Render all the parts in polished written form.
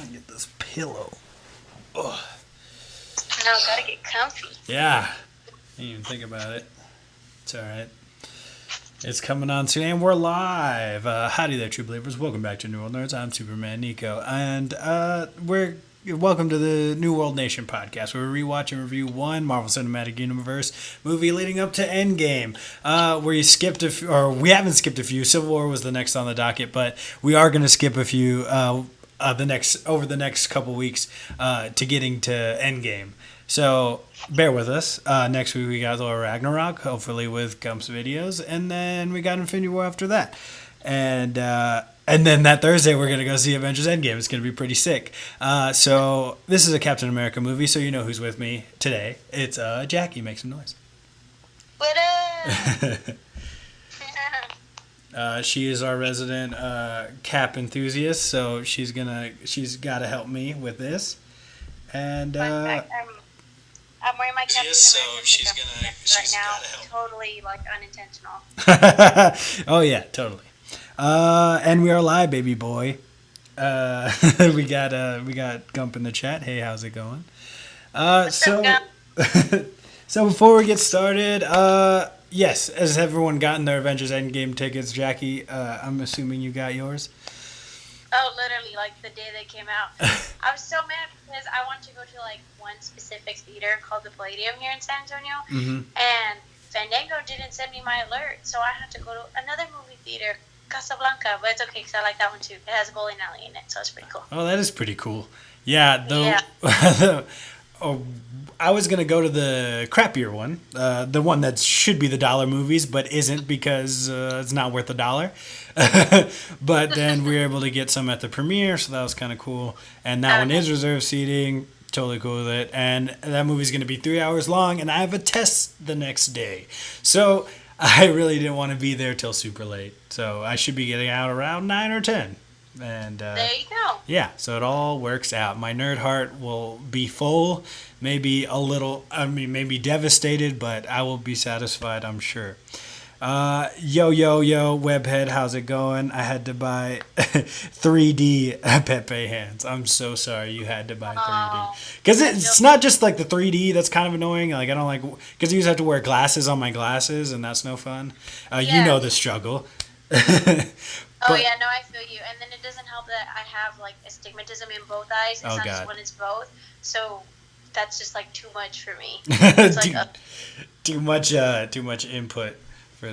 trying to get this pillow. Ugh. No, gotta get comfy. Yeah. Didn't even think about it. It's alright. It's coming on soon, and we're live. Howdy there, true believers. Welcome back to New World Nerds. I'm Superman Nico, and welcome to the NewWorldNation podcast, where we rewatch and review one Marvel Cinematic Universe movie leading up to Endgame. We haven't skipped a few. Civil War was the next on the docket, but we are going to skip a few the next couple weeks to getting to Endgame. So bear with us. Next week we got Thor Ragnarok, hopefully with Gump's videos, and then we got Infinity War after that. And then that Thursday we're gonna go see Avengers Endgame. It's gonna be pretty sick. So this is a Captain America movie, so you know who's with me today. It's Jackie. Make some noise. What up? She is our resident Cap enthusiast, so she's got to help me with this. And I'm wearing my Captain America she's right now. gotta help. Totally unintentional. Oh yeah, totally. And we are live, baby boy. we got Gump in the chat. Hey, how's it going? So before we get started, yes, has everyone gotten their Avengers Endgame tickets? Jackie, I'm assuming you got yours. Oh, literally, the day they came out. I was so mad because I wanted to go to, one specific theater called the Palladium here in San Antonio, and Fandango didn't send me my alert, so I had to go to another movie theater, Casablanca, but it's okay because I like that one too. It has a bowling alley in it, so it's pretty cool. Oh, that is pretty cool. Yeah, I was going to go to the crappier one, the one that should be the dollar movies, but isn't because it's not worth $1. But then we were able to get some at the premiere, so that was kind of cool. And that one is reserved seating. Totally cool with it. And that movie's going to be 3 hours long, and I have a test the next day. So I really didn't want to be there till super late. So I should be getting out around 9 or 10. And there you go. Yeah, so it all works out. My nerd heart will be full, maybe devastated, but I will be satisfied, I'm sure. Yo, Webhead, how's it going? I had to buy 3D Pepe hands. I'm so sorry you had to buy 3D. Because it's not just the 3D that's kind of annoying. I don't like, because you just have to wear glasses on my glasses, and that's no fun. You know the struggle. Oh, yeah, no, I feel you. And then it doesn't help that I have, astigmatism in both eyes. It's not just when it's both. So that's just, too much for me. It's too much input for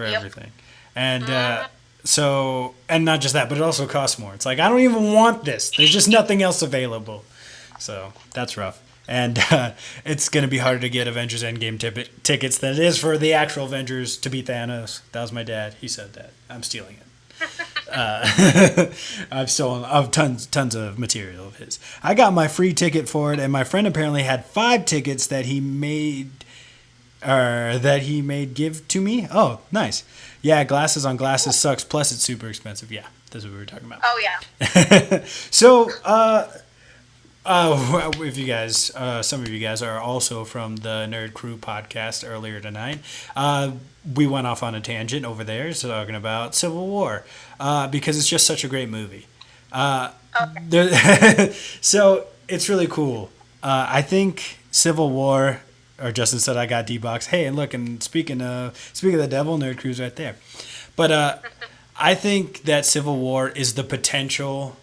everything. And and not just that, but it also costs more. It's I don't even want this. There's just nothing else available. So that's rough. And it's going to be harder to get Avengers Endgame tickets than it is for the actual Avengers to beat Thanos. That was my dad. He said that. I'm stealing it. I've tons of material of his. I got my free ticket for it, and my friend apparently had 5 tickets that he made give to me. Oh, nice. Yeah, glasses on glasses sucks. Plus, it's super expensive. Yeah, that's what we were talking about. Oh yeah. So, if you guys, some of you guys are also from the Nerd Crew podcast earlier tonight. We went off on a tangent over there talking about Civil War because it's just such a great movie. So it's really cool. I think Civil War, or Justin said I got D-Box. Hey, and look, and speaking of the devil, Nerd Crew's right there. But I think that Civil War is the potential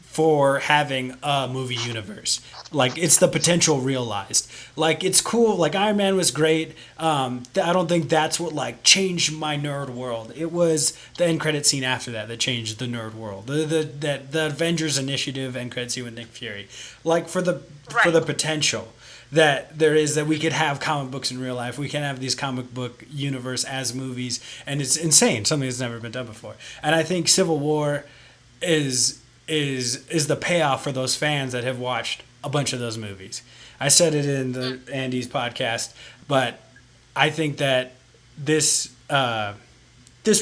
for having a movie universe. It's the potential realized. It's cool. Iron Man was great. I don't think that's what changed my nerd world. It was the end credit scene after that changed the nerd world. The Avengers Initiative end credit scene with Nick Fury. For the potential that there is, that we could have comic books in real life. We can have these comic book universe as movies, and it's insane. Something that's never been done before. And I think Civil War is the payoff for those fans that have watched a bunch of those movies. I said it in the Andy's podcast, but I think that this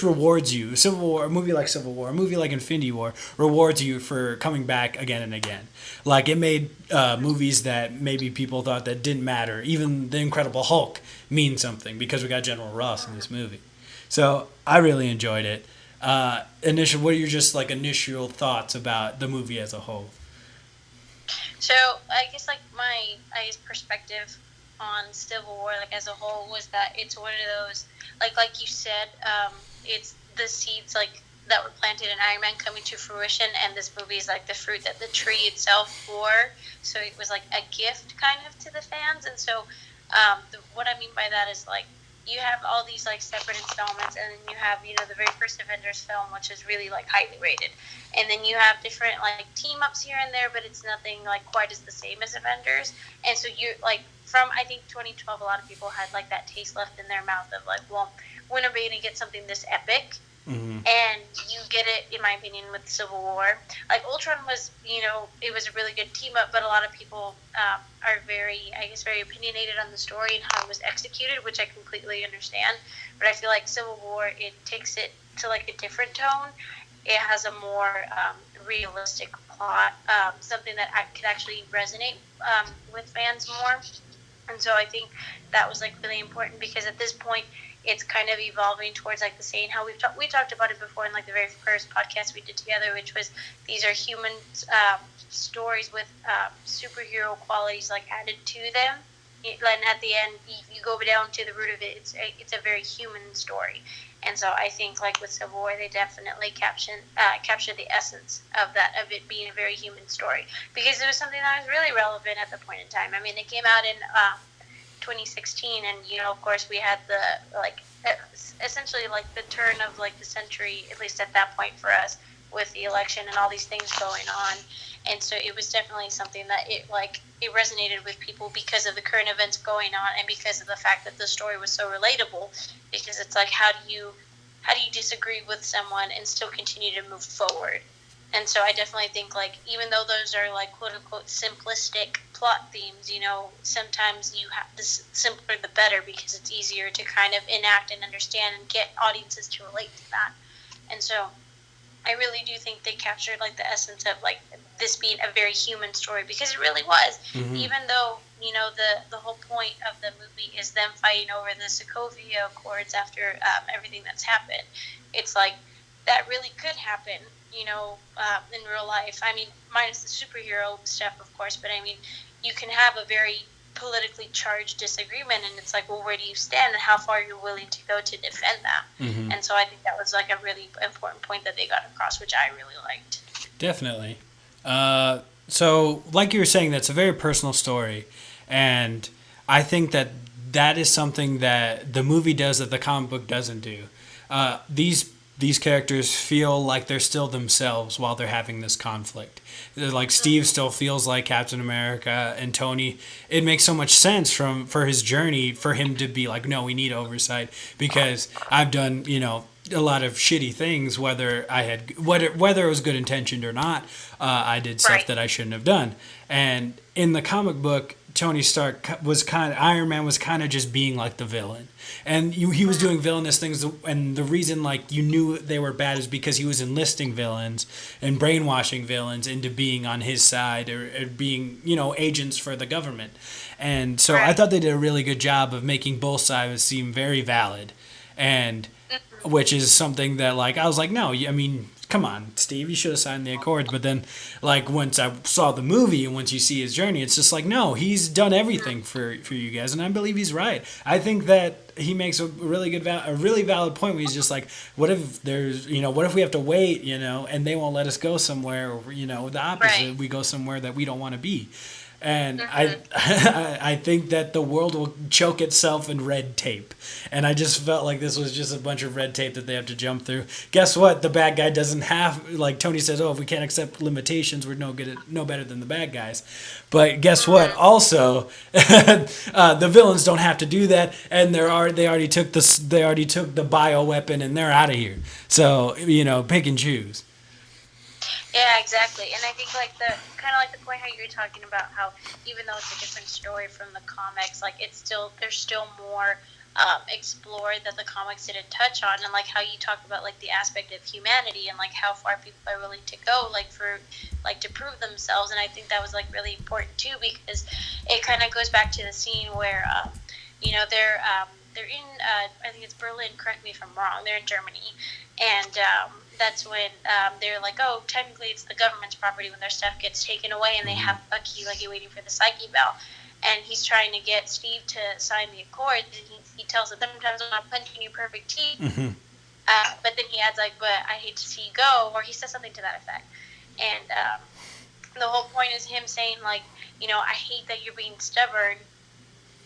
rewards you. Civil War, a movie like Civil War, a movie like Infinity War rewards you for coming back again and again. It made movies that maybe people thought that didn't matter. Even The Incredible Hulk means something because we got General Ross in this movie. So I really enjoyed it. What are your initial thoughts about the movie as a whole? So I guess like my perspective on Civil War like as a whole was that it's one of those like you said, it's the seeds like that were planted in Iron Man coming to fruition, and this movie is like the fruit that the tree itself bore. So it was like a gift kind of to the fans, and so what I mean by that is like you have all these like separate installments, and then you have the very first Avengers film, which is really like highly rated, and then you have different like team ups here and there, but it's nothing like quite as the same as Avengers. And so you're like from I think 2012, a lot of people had like that taste left in their mouth of like, well, when are we gonna get something this epic? Mm-hmm. And you get it, in my opinion, with Civil War. Like Ultron was, it was a really good team up, but a lot of people are very, I guess, very opinionated on the story and how it was executed, which I completely understand. But I feel like Civil War, it takes it to like a different tone. It has a more realistic plot, something that could actually resonate with fans more. And so I think that was like really important because at this point it's kind of evolving towards like the saying how we talked about it before in like the very first podcast we did together, which was these are human stories with superhero qualities like added to them. And at the end, you go down to the root of it. It's a very human story, and so I think like with Civil War, they definitely capture the essence of it being a very human story because it was something that was really relevant at the point in time. I mean, it came out in 2016, and of course we had the like essentially like the turn of like the century, at least at that point for us, with the election and all these things going on. And so it was definitely something that it resonated with people because of the current events going on and because of the fact that the story was so relatable, because it's like how do you disagree with someone and still continue to move forward. And so I definitely think like even though those are like quote unquote simplistic plot themes, sometimes you have the simpler the better because it's easier to kind of enact and understand and get audiences to relate to that. And so I really do think they captured like the essence of like this being a very human story because it really was. Mm-hmm. Even though the whole point of the movie is them fighting over the Sokovia Accords after everything that's happened, it's like that really could happen. In real life. I mean, minus the superhero stuff, of course, but I mean, you can have a very politically charged disagreement, and it's like, well, where do you stand, and how far you're willing to go to defend that? Mm-hmm. And so I think that was like a really important point that they got across, which I really liked. Definitely. So, like you were saying, that's a very personal story, and I think that is something that the movie does that the comic book doesn't do. These characters feel like they're still themselves while they're having this conflict. Like Steve still feels like Captain America, and Tony. It makes so much sense for his journey for him to be like, no, we need oversight because I've done a lot of shitty things, whether it was good intentioned or not. I did stuff that I shouldn't have done. And in the comic book, Tony Stark Iron Man was kind of just being like the villain, and he was doing villainous things. And the reason like you knew they were bad is because he was enlisting villains and brainwashing villains into being on his side or being agents for the government. And so I thought they did a really good job of making both sides seem very valid, and which is something that like I was like, no, I mean, come on, Steve, you should have signed the Accords. But then, like, once I saw the movie and once you see his journey, it's just like, no, he's done everything for you guys, and I believe he's right. I think that he makes a really valid point where he's just like, what if what if we have to wait, and they won't let us go somewhere, or, the opposite, we go somewhere that we don't want to be. And I think that the world will choke itself in red tape. And I just felt like this was just a bunch of red tape that they have to jump through. Guess what? The bad guy doesn't have, like Tony says, oh, if we can't accept limitations, we're no better than the bad guys. But guess what? Also, the villains don't have to do that, and they already took the bioweapon, and they're out of here. So pick and choose. Yeah, exactly. And I think like the kind of like the point how you were talking about how even though it's a different story from the comics, like there's still more explored that the comics didn't touch on, and like how you talk about like the aspect of humanity and like how far people are willing to go like for like to prove themselves. And I think that was like really important too because it kind of goes back to the scene where they're in I think it's Berlin. Correct me if I'm wrong. They're in Germany, and that's when they're like, oh, technically it's the government's property when their stuff gets taken away, and they have Bucky like waiting for the psyche bell, and he's trying to get Steve to sign the accord, and he tells him, sometimes I'm not punching you perfect teeth, but then he adds like, but I hate to see you go, or he says something to that effect, and the whole point is him saying like, I hate that you're being stubborn,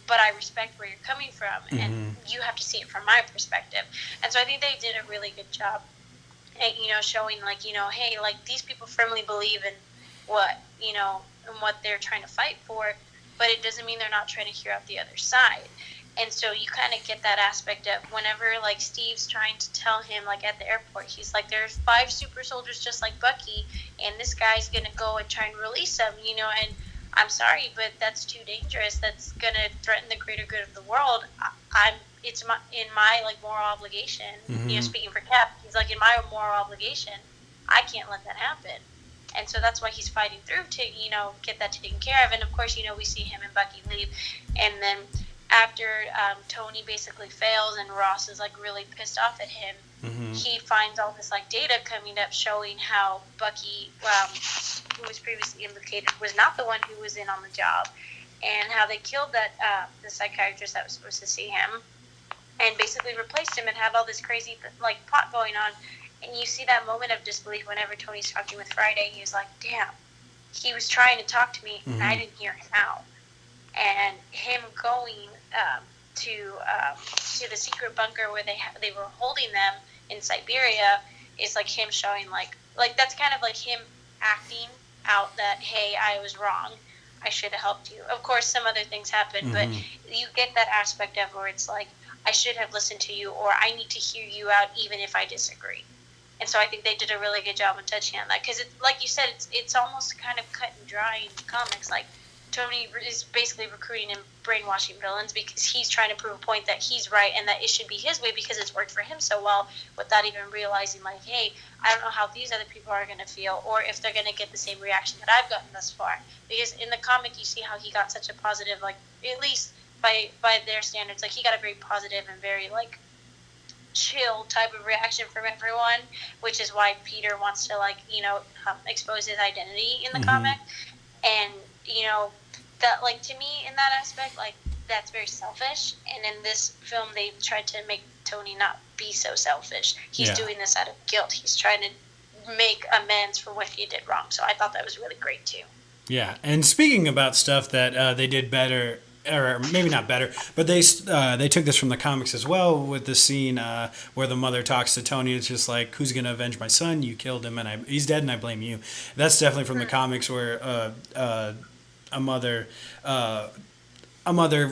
but I respect where you're coming from, and you have to see it from my perspective. And so I think they did a really good job at, showing like, hey, like these people firmly believe in what, in what they're trying to fight for, but it doesn't mean they're not trying to hear out the other side. And so you kind of get that aspect of whenever like Steve's trying to tell him like at the airport, he's like, there's 5 super soldiers just like Bucky, and this guy's going to go and try and release them, and I'm sorry, but that's too dangerous. That's going to threaten the greater good of the world. It's in my like moral obligation, speaking for Cap, he's like, in my moral obligation, I can't let that happen. And so that's why he's fighting through to, get that taken care of. And of course, we see him and Bucky leave. And then after Tony basically fails and Ross is like really pissed off at him, he finds all this like data coming up showing how Bucky, who was previously implicated, was not the one who was in on the job, and how they killed that the psychiatrist that was supposed to see him, and basically replaced him, and had all this crazy like plot going on. And you see that moment of disbelief whenever Tony's talking with Friday. He's like, damn, he was trying to talk to me, and I didn't hear him out. And him going to the secret bunker where they were holding them in Siberia is like him showing like that's kind of like him acting out that, hey, I was wrong, I should have helped you. Of course some other things happen, but you get that aspect of where it's like, I should have listened to you, or I need to hear you out even if I disagree. And so I think they did a really good job of touching on that, because like you said, it's almost kind of cut and dry in comics. Like Tony is basically recruiting and brainwashing villains because he's trying to prove a point that he's right and that it should be his way because it's worked for him so well, without even realizing like, hey, I don't know how these other people are going to feel, or if they're going to get the same reaction that I've gotten thus far. Because in the comic you see how he got such a positive, like at least by their standards, like he got a very positive and very like chill type of reaction from everyone, which is why Peter wants to like expose his identity in the comic. And that, like, to me, in that aspect, like, that's very selfish. And in this film, they tried to make Tony not be so selfish. He's doing this out of guilt. He's trying to make amends for what he did wrong. So I thought that was really great, too. Yeah, and speaking about stuff that they did better, or maybe not better, but they took this from the comics as well, with the scene where the mother talks to Tony. It's just like, who's going to avenge my son? You killed him, and he's dead, and I blame you. That's definitely from the comics, where a mother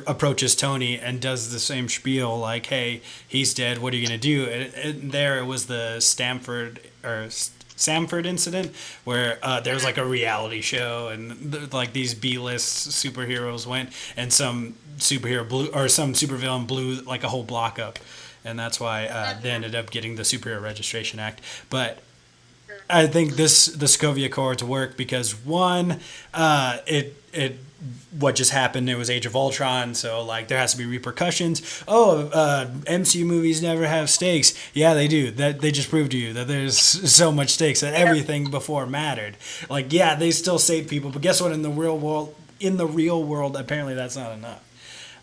approaches Tony and does the same spiel, like, hey, he's dead, what are you going to do? And there it was the Samford incident, where there was like a reality show, and like these B-list superheroes went, and some supervillain blew like a whole block up, and that's why they ended up getting the Superhero Registration Act. But I think the Sokovia Accords work because, one, what just happened, it was Age of Ultron, so like there has to be repercussions. MCU movies never have stakes. Yeah, they do. That they just proved to you that there's so much stakes, that everything before mattered. Like, yeah, they still save people, but guess what? In the real world, apparently that's not enough.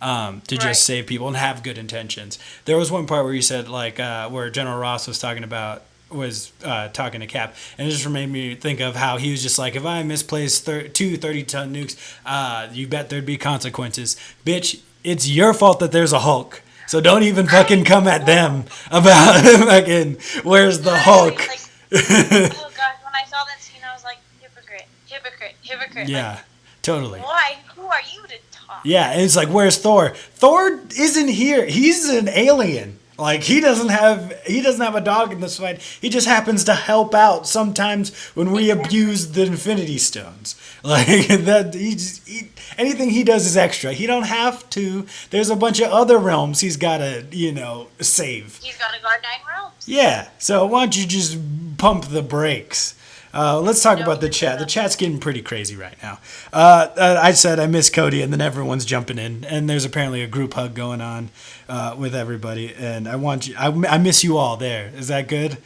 To just save people and have good intentions. There was one part where you said, like, where General Ross was talking to Cap, and it just made me think of how he was just like, if I misplaced 2 30-ton nukes, you bet there'd be consequences. Bitch, it's your fault that there's a Hulk. So don't even fucking come at them about fucking, where's the Hulk? Like, oh God, when I saw that scene, I was like, hypocrite. Yeah, like, totally. Why? Who are you to talk? Yeah, and it's like, where's Thor? Thor isn't here. He's an alien. Like, he doesn't have a dog in this fight. He just happens to help out sometimes when we abuse the Infinity Stones. Like, that anything he does is extra. He don't have to. There's a bunch of other realms he's got to, save. He's got to guard 9 realms. Yeah. So why don't you just pump the brakes? Let's talk about the chat. The chat's getting pretty crazy right now. I said I miss Cody, and then everyone's jumping in, and there's apparently a group hug going on with everybody. And I miss you all there. Is that good?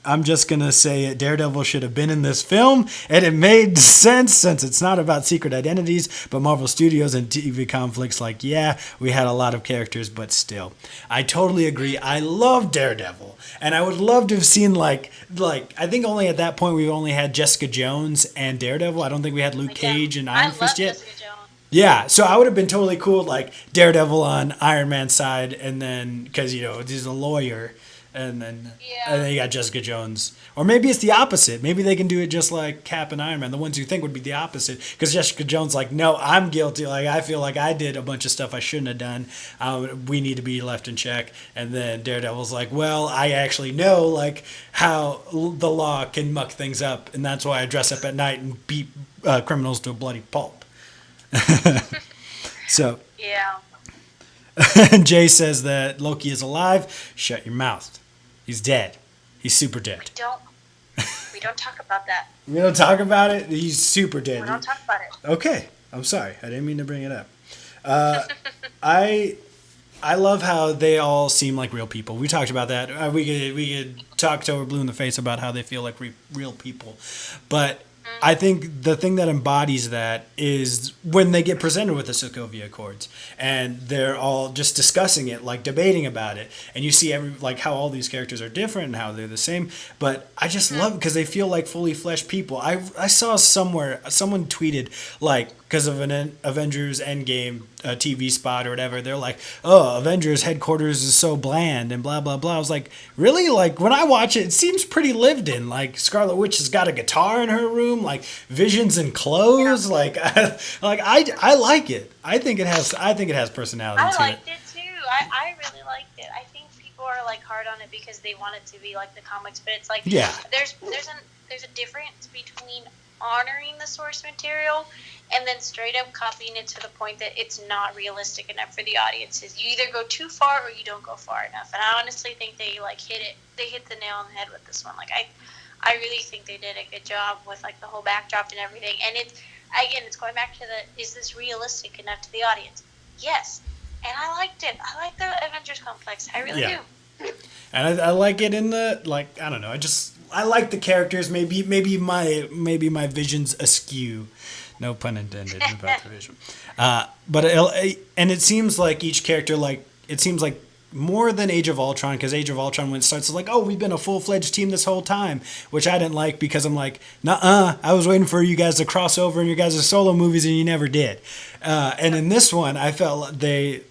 I'm just going to say it. Daredevil should have been in this film, and it made sense since it's not about secret identities, but Marvel Studios and TV conflicts. Like, yeah, we had a lot of characters, but still. I totally agree. I love Daredevil, and I would love to have seen, like I think only at that point we only had Jessica Jones and Daredevil. I don't think we had Luke Cage and Iron Fist yet. Jessica Jones. Yeah, so I would have been totally cool, like Daredevil on Iron Man's side, and then because he's a lawyer, and then you got Jessica Jones, or maybe it's the opposite. Maybe they can do it just like Cap and Iron Man, the ones you think would be the opposite, because Jessica Jones like, no, I'm guilty. Like I feel like I did a bunch of stuff I shouldn't have done. We need to be left in check. And then Daredevil's like, well, I actually know like how the law can muck things up, and that's why I dress up at night and beat criminals to a bloody pulp. So Yeah. Jay says that Loki is alive. Shut your mouth. He's dead. He's super dead. We don't talk about that. We don't talk about it? He's super dead. We don't talk about it. Okay. I'm sorry. I didn't mean to bring it up. I love how they all seem like real people. We talked about that. We could talk till we're blue in the face about how they feel like real people. But I think the thing that embodies that is when they get presented with the Sokovia Accords and they're all just discussing it, like debating about it, and you see how all these characters are different and how they're the same. But I just love it because they feel like fully fleshed people. I saw somewhere someone tweeted like because of an Avengers Endgame TV spot or whatever, they're like, oh, Avengers headquarters is so bland and blah, blah, blah. I was like, really? Like, when I watch it, it seems pretty lived in. Like, Scarlet Witch has got a guitar in her room, like, Vision's in clothes. Like, I like it. I think it has personality to it. I liked it, too. I really liked it. I think people are, like, hard on it because they want it to be like the comics, but it's like, there's a difference between honoring the source material and then straight up copying it to the point that it's not realistic enough for the audiences. You either go too far or you don't go far enough. And I honestly think they hit the nail on the head with this one. Like I really think they did a good job with like the whole backdrop and everything. And it's going back to is this realistic enough to the audience? Yes. And I liked it. I like the Avengers complex. I really do. And I like it in the like I don't know. I like the characters. Maybe my vision's askew. No pun intended about the vision. But it seems like each character it seems like more than Age of Ultron, because Age of Ultron when it starts like, oh, we've been a full-fledged team this whole time, which I didn't like because I'm like, nuh-uh, I was waiting for you guys to cross over in your guys' solo movies and you never did. And in this one, I felt like they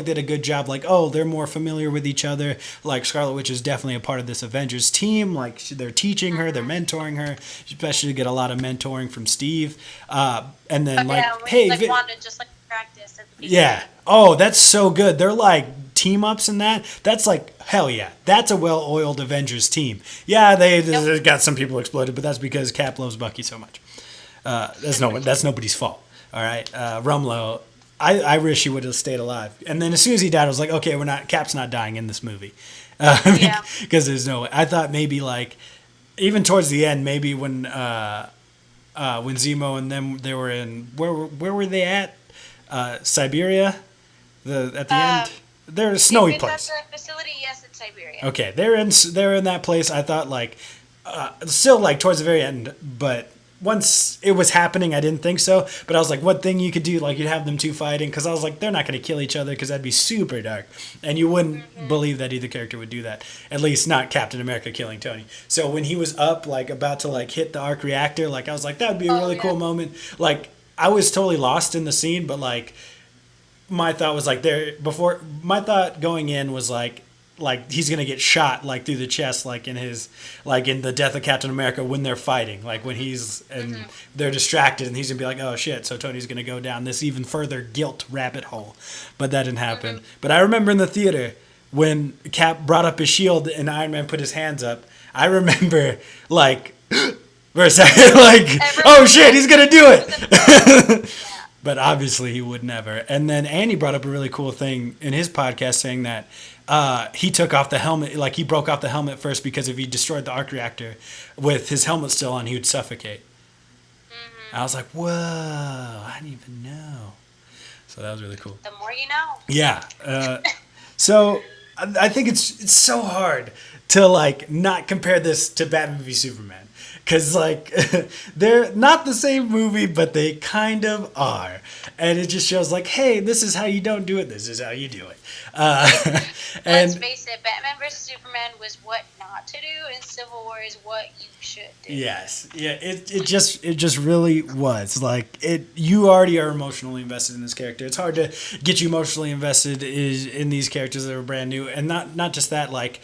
did a good job. Like, oh, they're more familiar with each other. Like, Scarlet Witch is definitely a part of this Avengers team. Like, they're teaching her, they're mentoring her. Especially get a lot of mentoring from Steve. And then, hey, Wanda just like practice. Yeah. Oh, that's so good. They're like team ups in that. That's like hell yeah. That's a well-oiled Avengers team. Yeah, they got some people exploded, but that's because Cap loves Bucky so much. That's nobody's fault. All right, Rumlow. I wish he would have stayed alive. And then as soon as he died, I was like, okay, Cap's not dying in this movie. Because there's no way. I thought maybe like, even towards the end, maybe when Zemo and them, they were in, where were they at? Siberia? At the end? They're a snowy place. At the facility, yes, in Siberia. Okay, they're in that place. I thought like, still like towards the very end, but once it was happening, I didn't think so. But I was like, what thing you could do? Like, you'd have them two fighting. Because I was like, they're not going to kill each other because that'd be super dark. And you wouldn't believe that either character would do that. At least not Captain America killing Tony. So when he was up, like, about to, like, hit the arc reactor, like, I was like, that would be a really cool moment. Like, I was totally lost in the scene. But, like, my thought was, like, my thought going in was, like he's gonna get shot like through the chest, like in the Death of Captain America when they're fighting, like when they're distracted and he's gonna be like, oh shit, so Tony's gonna go down this even further guilt rabbit hole. But that didn't happen. But I remember in the theater when Cap brought up his shield and Iron Man put his hands up, I remember like for a second, like, oh shit, he's gonna do it. But obviously he would never. And then Andy brought up a really cool thing in his podcast saying that he took off the helmet, like he broke off the helmet first because if he destroyed the arc reactor with his helmet still on, he would suffocate. I was like, whoa, I didn't even know. So that was really cool. The more you know. Yeah. So I think it's so hard to like not compare this to Batman v Superman, because like they're not the same movie, but they kind of are, and it just shows like, hey, this is how you don't do it. This is how you do it. Let's face it, Batman vs Superman was what not to do, and Civil War is what you should do. Yes, yeah, it just really was like it. You already are emotionally invested in this character. It's hard to get you emotionally invested in these characters that are brand new, and not just that. Like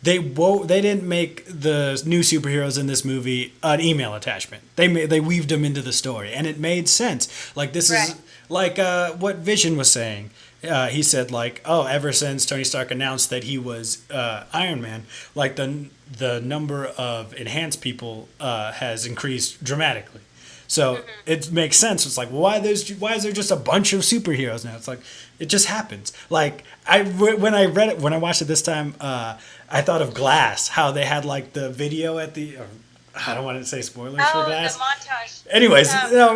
they didn't make the new superheroes in this movie an email attachment. They weaved them into the story, and it made sense. Like this is like what Vision was saying. He said like, oh, ever since Tony Stark announced that he was Iron Man, like the number of enhanced people has increased dramatically. So it makes sense. It's like, why is there just a bunch of superheroes now? It's like it just happens. Like when I watched it this time, I thought of Glass, how they had like the video at the. I don't want to say spoilers for Glass. The montage. Anyways,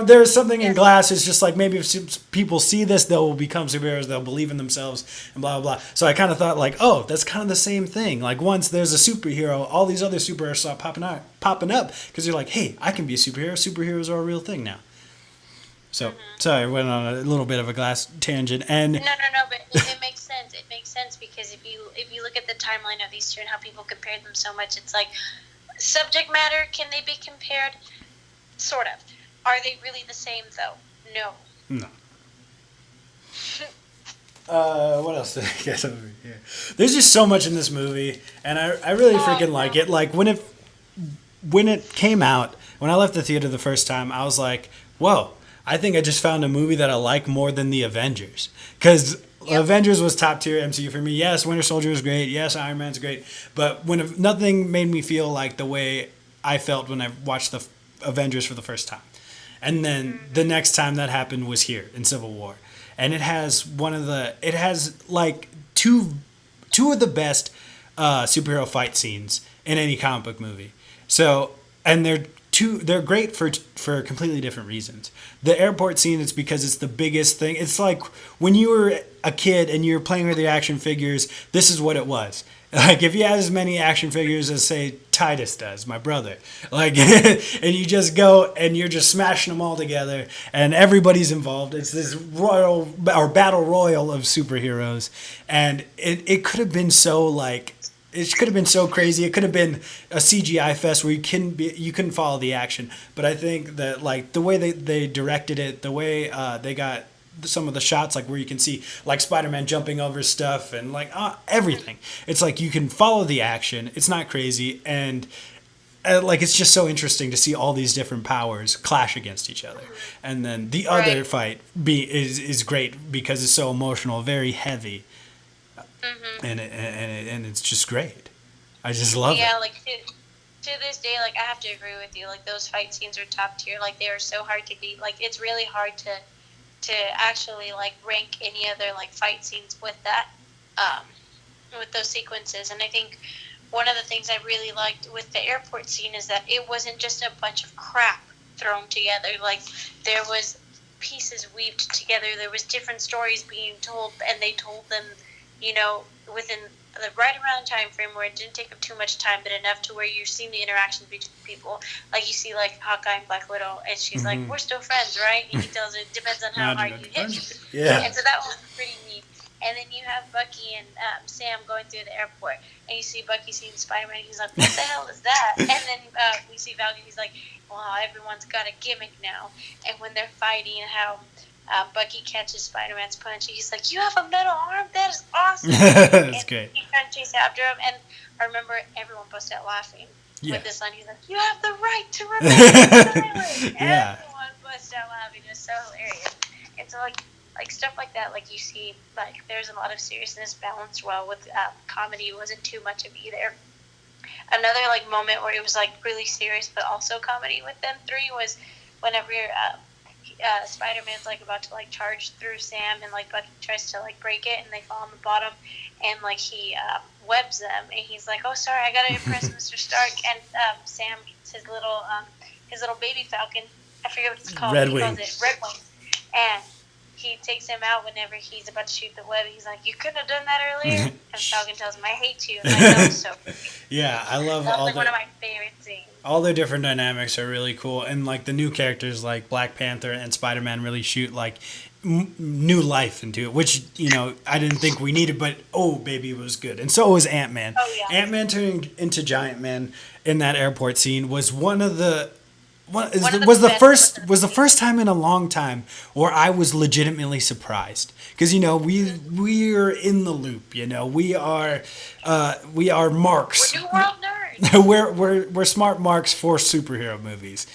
there's something in Glass. It's just like maybe if people see this, they'll become superheroes. They'll believe in themselves and blah, blah, blah. So I kind of thought like, oh, that's kind of the same thing. Like once there's a superhero, all these other superheroes start popping up because you're like, hey, I can be a superhero. Superheroes are a real thing now. So sorry, I went on a little bit of a Glass tangent. And no, but it makes sense. It makes sense because if you look at the timeline of these two and how people compare them so much, it's like, subject matter, can they be compared? Sort of. Are they really the same, though? No. What else did I get over here? There's just so much in this movie, and I really freaking like it. Like, when it came out, when I left the theater the first time, I was like, whoa, I think I just found a movie that I like more than the Avengers. Because Avengers was top tier MCU for me. Yes, Winter Soldier is great. Yes, Iron Man's great. But nothing made me feel like the way I felt when I watched the Avengers for the first time. And then the next time that happened was here in Civil War. And it has like two of the best superhero fight scenes in any comic book movie. So, and they're great for completely different reasons. The airport scene is because it's the biggest thing. It's like when you were a kid and you were playing with your action figures, this is what it was. Like if you had as many action figures as say Titus does, my brother, like, and you just go and you're just smashing them all together and everybody's involved. It's this battle royal of superheroes, and it could have been so like. It could have been so crazy. It could have been a CGI fest where you couldn't follow the action. But I think that like the way they directed it, the way they got some of the shots, like where you can see like Spider-Man jumping over stuff and like everything. It's like you can follow the action. It's not crazy, and like it's just so interesting to see all these different powers clash against each other. And then the other fight is great because it's so emotional, very heavy. And it's just great. I just love it. Yeah, like to this day, like I have to agree with you. Like those fight scenes are top tier. Like they are so hard to beat. Like it's really hard to actually like rank any other like fight scenes with that, with those sequences. And I think one of the things I really liked with the airport scene is that it wasn't just a bunch of crap thrown together. Like there was pieces weaved together. There was different stories being told, and they told them, within the right around time frame where it didn't take up too much time, but enough to where you're seeing the interactions between people. Like you see like Hawkeye and Black Widow, and she's like, we're still friends, right? And he tells her it depends on how hard you hit me. Yeah. And so that was pretty neat. And then you have Bucky and Sam going through the airport, and you see Bucky seeing Spider-Man, and he's like, what the hell is that? And then we see Val, and he's like, wow, everyone's got a gimmick now. And when they're fighting, how Bucky catches Spider-Man's punch. He's like, you have a metal arm? That is awesome. That's great. He's trying to chase after him, and I remember everyone busted out laughing with this line. He's like, you have the right to remain silent. Everyone busted out laughing. It was so hilarious. And so, like stuff like that, like you see, like there's a lot of seriousness balanced well with comedy. It wasn't too much of either. Another like moment where it was like really serious but also comedy with them three was whenever Spider-Man's like about to like charge through Sam, and like Bucky tries to like break it, and they fall on the bottom, and like he webs them, and he's like, oh sorry, I gotta impress Mr. Stark. And Sam gets his little baby falcon, I forget what it's called. Red Wing. Red Wing. And he takes him out whenever he's about to shoot the web. He's like, "You couldn't have done that earlier." And Falcon tells him, "I hate you." And that was so pretty. Yeah, I love That was all like one of my favorite scenes. all their different dynamics are really cool, and like the new characters like Black Panther and Spider-Man really shoot like new life into it, which I didn't think we needed, but oh baby, it was good. And so was Ant-Man. Oh yeah. Ant-Man turning into Giant Man in that airport scene was was the first time in a long time where I was legitimately surprised, because we are in the loop. We are marks. We're New World nerds. we're smart marks for superhero movies,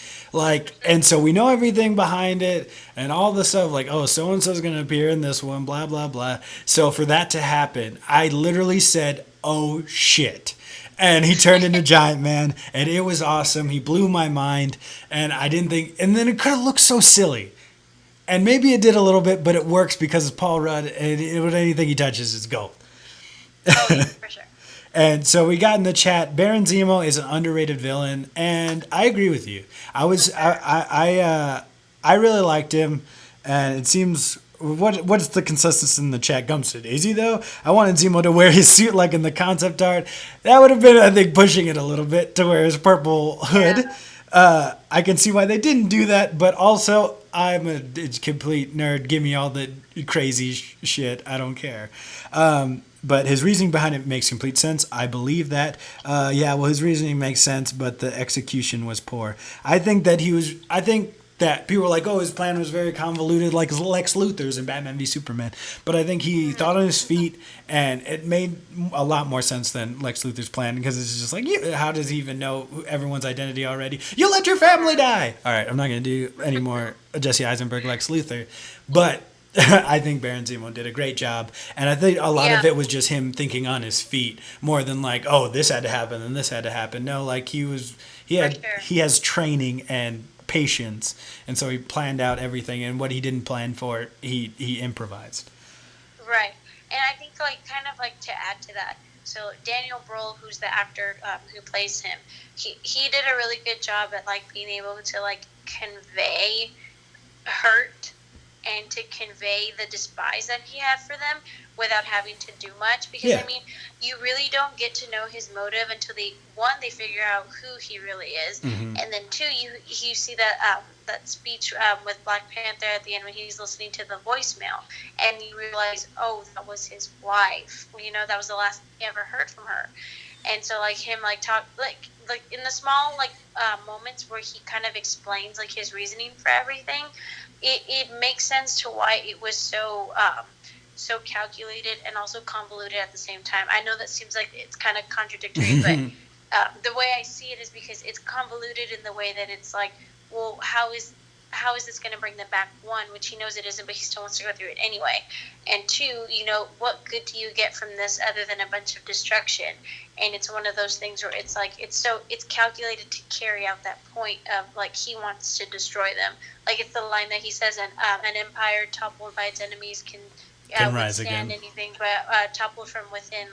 and so we know everything behind it and all the stuff, like, oh, so and so's gonna appear in this one, blah blah blah. So for that to happen, I literally said, oh shit. And he turned into Giant Man, and it was awesome. He blew my mind, and I didn't think. And then it could have looked so silly, and maybe it did a little bit, but it works because it's Paul Rudd, and anything he touches is gold. Oh yeah, for sure. And so we got in the chat, Baron Zemo is an underrated villain, and I agree with you. I really liked him, and it seems. What's the consensus in the chat? Gump said, is he though? I wanted Zemo to wear his suit like in the concept art. That would have been, I think, pushing it a little bit to wear his purple hood. Yeah. I can see why they didn't do that, but also I'm a complete nerd. Give me all the crazy shit. I don't care. But his reasoning behind it makes complete sense. I believe that. His reasoning makes sense, but the execution was poor. I think that people were like, oh, his plan was very convoluted, like Lex Luthor's in Batman v Superman. But I think he thought on his feet, and it made a lot more sense than Lex Luthor's plan, because it's just like, how does he even know everyone's identity already? You let your family die! All right, I'm not going to do any more Jesse Eisenberg, Lex Luthor. But I think Baron Zemo did a great job, and I think a lot of it was just him thinking on his feet, more than like, oh, this had to happen and this had to happen. No, like he has training and patience, and so he planned out everything, and what he didn't plan for, he improvised. Right. And I think to add to that, so Daniel Bruhl, who's the actor who plays him, he did a really good job at being able to convey hurt and to convey the despise that he had for them without having to do much, because you really don't get to know his motive until they figure out who he really is, and then two, you see that speech with Black Panther at the end when he's listening to the voicemail, and you realize, oh, that was his wife. That was the last he ever heard from her. And so him talk in the small moments where he kind of explains his reasoning for everything, it makes sense to why it was so calculated and also convoluted at the same time. I know that seems like it's kind of contradictory, but the way I see it is because it's convoluted in the way that it's well, how is this going to bring them back? One, which he knows it isn't, but he still wants to go through it anyway. And two, what good do you get from this other than a bunch of destruction? And it's one of those things where it's it's calculated to carry out that point of he wants to destroy them. It's the line that he says, an empire toppled by its enemies can rise again. Anything but toppled from within.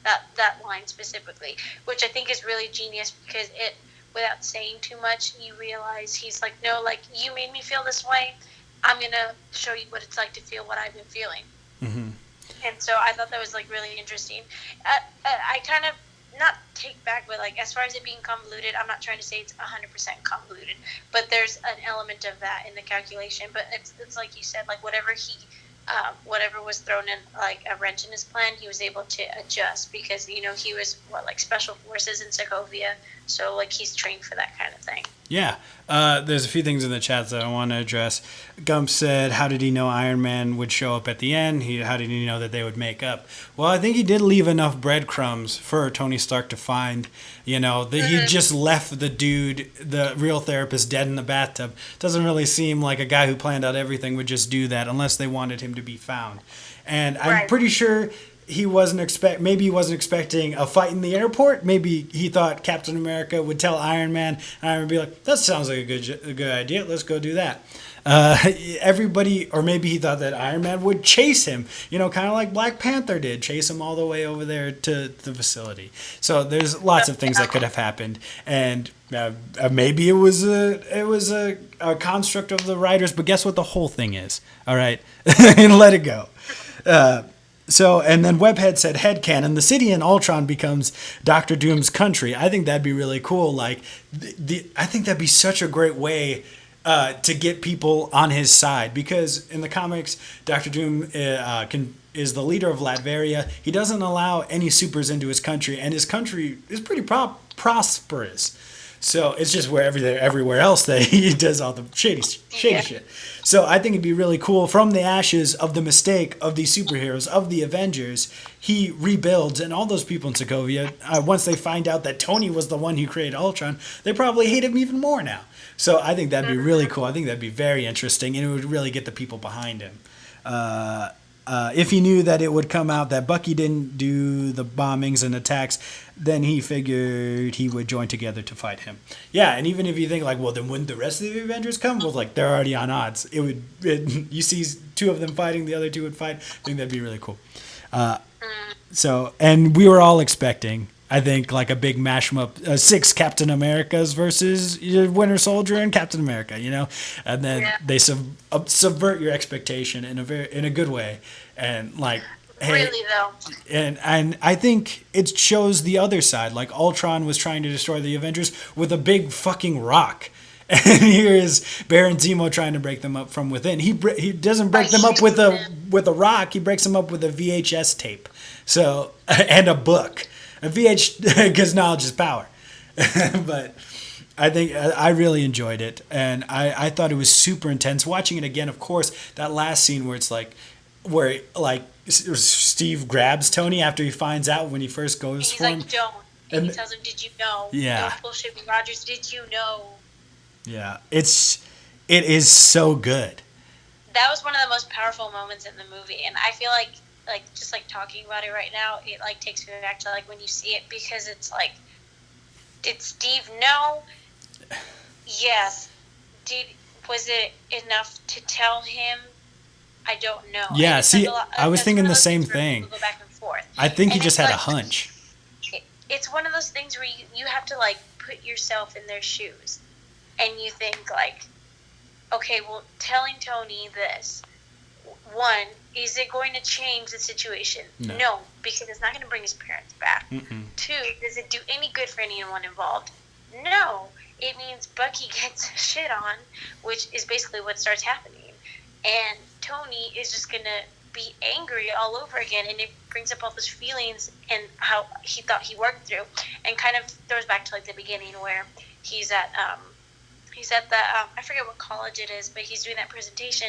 That line specifically, which I think is really genius, because it, without saying too much, you realize he's no, you made me feel this way, I'm gonna show you what it's like to feel what I've been feeling. And so I thought that was really interesting. I kind of, not take back, but as far as it being convoluted, I'm not trying to say it's 100% convoluted, but there's an element of that in the calculation. But it's like you said, whatever was thrown in a wrench in his plan, he was able to adjust, because he was special forces in Sokovia, so he's trained for that kind of thing. Yeah. There's a few things in the chat that I want to address. Gump said, how did he know Iron Man would show up at the end? How did he know that they would make up? Well, I think he did leave enough breadcrumbs for Tony Stark to find, that he just left the dude, the real therapist, dead in the bathtub. Doesn't really seem like a guy who planned out everything would just do that unless they wanted him to be found. And I'm pretty sure he wasn't expecting a fight in the airport. Maybe he thought Captain America would tell Iron Man, and Iron Man would be like, "That sounds like a good idea. Let's go do that." Everybody, or maybe he thought that Iron Man would chase him, kind of like Black Panther did, chase him all the way over there to the facility. So there's lots of things that could have happened, and maybe it was a construct of the writers. But guess what the whole thing is? All right, and let it go. So, and then Webhead said, headcanon, the city in Ultron becomes Doctor Doom's country. I think that'd be really cool. Like, I think that'd be such a great way to get people on his side, because in the comics, Doctor Doom is the leader of Latveria. He doesn't allow any supers into his country, and his country is pretty prosperous. So it's just everywhere else that he does all the shady shit. So I think it'd be really cool. From the ashes of the mistake of these superheroes, of the Avengers, he rebuilds, and all those people in Sokovia, once they find out that Tony was the one who created Ultron, they probably hate him even more now. So I think that'd be really cool. I think that'd be very interesting, and it would really get the people behind him. If he knew that it would come out that Bucky didn't do the bombings and attacks, then he figured he would join together to fight him. Yeah, and even if you think like, well, then wouldn't the rest of the Avengers come? Well, like they're already on odds. You see two of them fighting, the other two would fight. I think that'd be really cool. And we were all expecting, I think, like a big mashup, 6 Captain Americas versus Winter Soldier and Captain America, and then they subvert your expectation in a good way, and like, hey, really though, and I think it shows the other side. Like Ultron was trying to destroy the Avengers with a big fucking rock. And here is Baron Zemo trying to break them up from within. He doesn't break them up with a rock. He breaks them up with a VHS tape, and a book. A because knowledge is power. But I think I really enjoyed it, and I thought it was super intense. Watching it again, of course, that last scene where Steve grabs Tony after he finds out when he first goes for him. He's like, don't. And he tells him, did you know? Yeah. Don't bullshit me, Rogers. Did you know? Yeah. It is so good. That was one of the most powerful moments in the movie, and I feel like just like talking about it right now, it like takes me back to like when you see it, because it's like, did Steve know? Yes. Was it enough to tell him? I don't know. Yeah, see, I was thinking the same thing. Go back and forth. I think he just had a hunch. It's one of those things where you have to like put yourself in their shoes, and you think like, okay, well, telling Tony this, one, is it going to change the situation? No, because it's not going to bring his parents back. Mm-mm. 2, does it do any good for anyone involved? No, it means Bucky gets shit on, which is basically what starts happening. And Tony is just going to be angry all over again, and it brings up all those feelings and how he thought he worked through, and kind of throws back to like the beginning where he's at the I forget what college it is, but he's doing that presentation,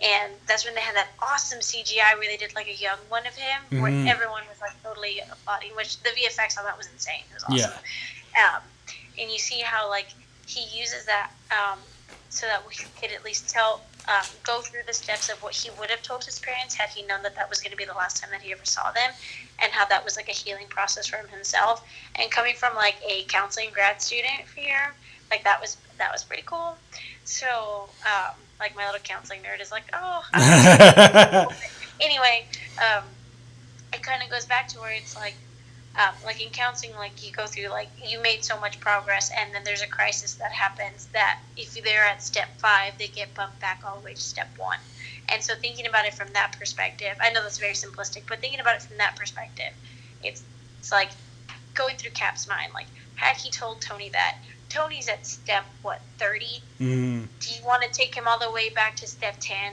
and that's when they had that awesome CGI where they did like a young one of him, where everyone was like totally applauding, which the VFX on that was insane. It was awesome. Yeah. And you see how like he uses that so that we could at least go through the steps of what he would have told his parents had he known that was going to be the last time that he ever saw them, and how that was like a healing process for himself. And coming from like a counseling grad student here, like that was pretty cool. So like my little counseling nerd is like, oh. Anyway, it kind of goes back to where it's like in counseling, like you go through, like you made so much progress, and then there's a crisis that happens that if they're at step 5, they get bumped back all the way to step 1. And so thinking about it from that perspective, I know that's very simplistic, but thinking about it from that perspective, it's like going through Cap's mind. Like, had he told Tony that Tony's at step 30, do you want to take him all the way back to step 10?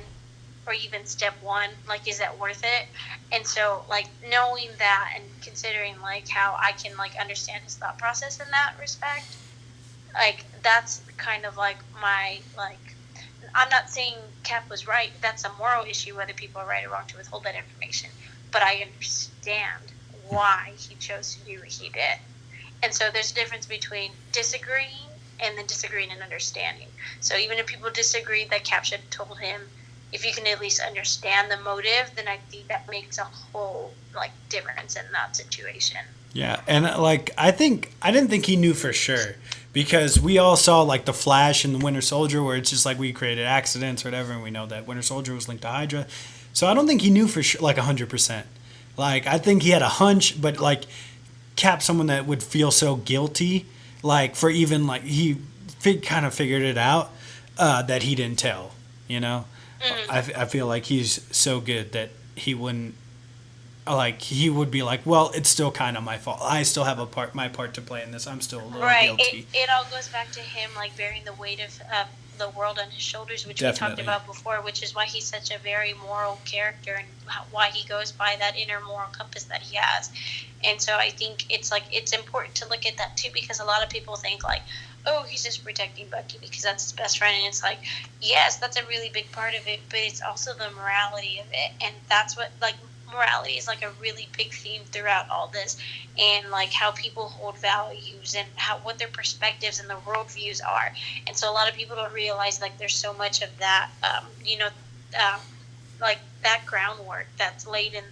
Or even step 1, like, is that worth it? And so, like, knowing that and considering, like, how I can, like, understand his thought process in that respect, like, that's kind of, like, my, like, I'm not saying Cap was right. That's a moral issue, whether people are right or wrong to withhold that information. But I understand why he chose to do what he did. And so there's a difference between disagreeing and then disagreeing and understanding. So even if people disagreed that Cap should have told him if you can at least understand the motive, then I think that makes a whole like difference in that situation. Yeah, and like I didn't think he knew for sure because we all saw like the Flash and the Winter Soldier where it's just like we created accidents or whatever, and we know that Winter Soldier was linked to Hydra. So I don't think he knew for sure, like 100%. Like I think he had a hunch, but like Cap, someone that would feel so guilty, like for even like he kind of figured it out that he didn't tell. You know, I feel like he's so good that he wouldn't. Like he would be like, well, it's still kind of my fault. I still have my part to play in this. I'm still a little guilty. It all goes back to him like bearing the weight of the world on his shoulders, which we talked about before, which is why he's such a very moral character and why he goes by that inner moral compass that he has. And so I think it's important to look at that too, because a lot of people think like, oh, he's just protecting Bucky because that's his best friend, and it's like, yes, that's a really big part of it, but it's also the morality of it, and that's what like. Morality is like a really big theme throughout all this, and like how people hold values and what their perspectives and their worldviews are. And so a lot of people don't realize like there's so much of that like that groundwork that's laid in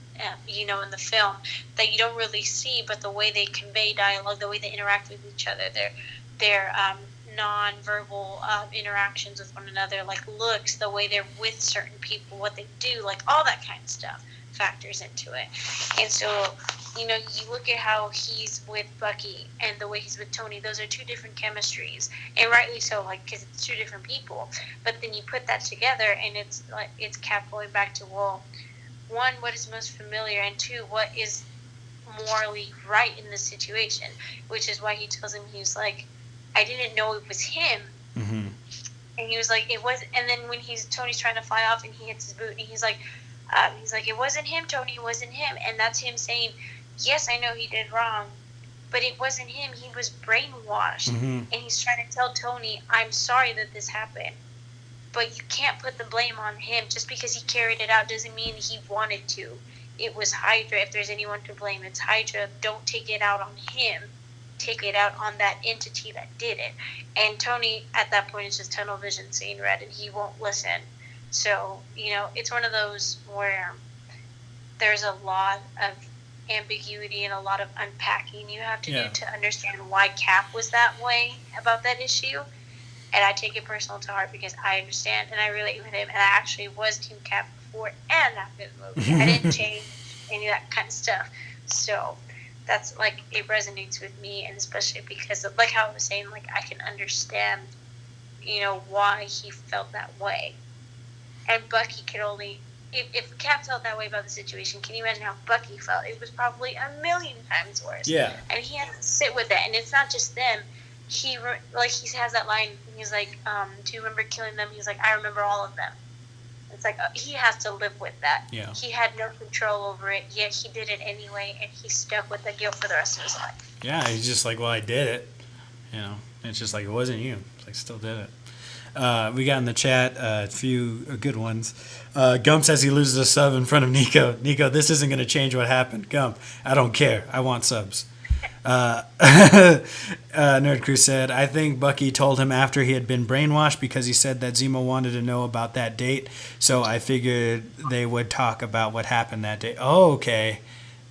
in the film that you don't really see, but the way they convey dialogue, the way they interact with each other, their non-verbal interactions with one another, like looks, the way they're with certain people, what they do, like all that kind of stuff factors into it. And so, you look at how he's with Bucky and the way he's with Tony. Those are two different chemistries, and rightly so, like because it's two different people. But then you put that together, and it's like it's Cap going back to, well, one, what is most familiar, and two, what is morally right in this situation, which is why he tells him, he's like, I didn't know it was him. Mm-hmm. And he was like, it was. And then when Tony's trying to fly off and he hits his boot, and he's like, it wasn't him, Tony, it wasn't him. And that's him saying, yes, I know he did wrong, but it wasn't him. He was brainwashed. Mm-hmm. And he's trying to tell Tony, I'm sorry that this happened, but you can't put the blame on him. Just because he carried it out doesn't mean he wanted to. It was Hydra. If there's anyone to blame, it's Hydra. Don't take it out on him. Take it out on that entity that did it. And Tony, at that point, is just tunnel vision, seeing red, and he won't listen. So, it's one of those where there's a lot of ambiguity and a lot of unpacking you have to do to understand why Cap was that way about that issue. And I take it personal to heart because I understand and I relate with him. And I actually was Team Cap before and after the movie. I didn't change any of that kind of stuff. So that's like, it resonates with me, and especially because of, like how I was saying, like I can understand, why he felt that way. And Bucky could only, if Cap felt that way about the situation, can you imagine how Bucky felt? It was probably a million times worse. Yeah. And he has to sit with it. And it's not just them. He has that line, he's like, do you remember killing them? He's like, I remember all of them. It's like, he has to live with that. Yeah. He had no control over it, yet he did it anyway, and he's stuck with the guilt for the rest of his life. Yeah, he's just like, well, I did it. It's just like, it wasn't you. It's like, still did it. We got in the chat a few good ones. Gump says he loses a sub in front of Nico. Nico, this isn't going to change what happened. Gump, I don't care. I want subs. Nerd Crew said, I think Bucky told him after he had been brainwashed because he said that Zemo wanted to know about that date. So I figured they would talk about what happened that day. Oh, okay.